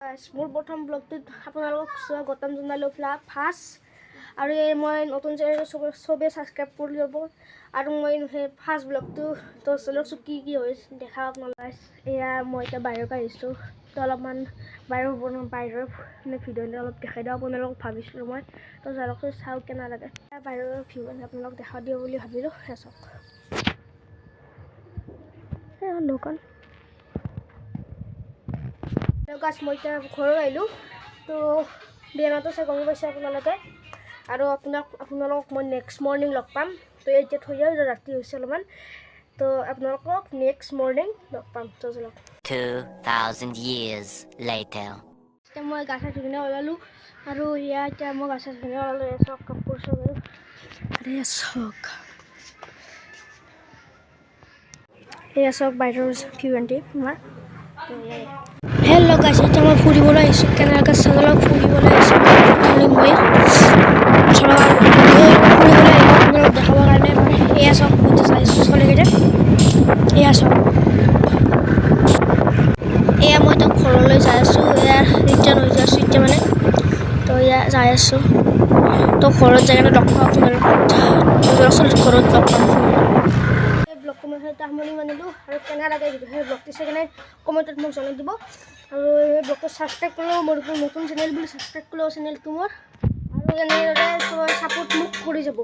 মোৰ প্ৰথম ব্লগটোত আপোনালোকক স্বাগতম জনালোঁ ফাৰ্ষ্ট আৰু এই মই নতুন চেনেল চবেই ছাবস্ক্ৰাইব কৰি ল'ব আৰু মই সেই ফাৰ্ষ্ট ব্লগটো তো চলকচোন কি হয় দেখা আপোনালোকে। এয়া মই এতিয়া বাহিৰৰ পৰা আহিছোঁ, তো অলপমান বাহিৰৰ ভিডিঅ' অলপ দেখাই দিওঁ আপোনালোকক ভাবিছিলোঁ মই। তো চলকচোন চাওঁ কেনে লাগে বাহিৰৰ ভিউ আপোনালোকক দেখা দিওঁ বুলি ভাবিলোঁ। চাওক দোকান মই এতিয়া ঘৰত আহিলোঁ, তো বেমাৰটো চাই গম পাইছে আপোনালোকে আৰু আপোনালোকক মই নেক্সট মৰ্ণিং লগ পাম। তো এতিয়া থৈ যাওঁ, ৰাতি হৈছে অলপমান, তো আপোনালোকক নেক্সট মৰ্ণিং লগ পাম। তো চলক 2000 years later. এতিয়া মই গা চা ধুই ওলালোঁ আৰু এতিয়া মই গা চা ধুই ওলালোঁ। চাওক কাপোৰ চাপ চাওক, এয়া চাওক বাহিৰৰ ভিউ তোমাৰ। হেল্ল' গাইছ, এতিয়া মই ফুৰিবলৈ আহিছোঁ। কেনেকৈ চাবলৈ ফুৰিবলৈ আহিছোঁ মই ফুৰিবলৈ আহিলোঁ আপোনালোক দেখাবৰ কাৰণে। এয়া চাওক চলিকেইটা, এয়া চাওক, এয়া মই এতিয়া ঘৰলৈ যাই আছোঁ। এয়া ৰিটাৰ্ণ হৈ যাই আছোঁ এতিয়া মানে, তো এয়া যাই আছোঁ। তো ঘৰত যাই কিনে লগ পাওঁ আপোনালোকক, ঘৰত লগ পাম। ব্লগটো মই সেই সামৰণি মানিলোঁ আৰু কেনে লাগে সেই ব্লগটো চাই কিনে কমেণ্টত মোক জনাই দিব আৰু এই ব্লগটো ছাবস্ক্ৰাইব কৰিলেও মোৰ নতুন চেনেল বুলি ছাবস্ক্ৰাইব কৰিলেও চেনেলটো মোৰ আৰু এনেদৰে ছাপোৰ্ট মোক কৰি যাব।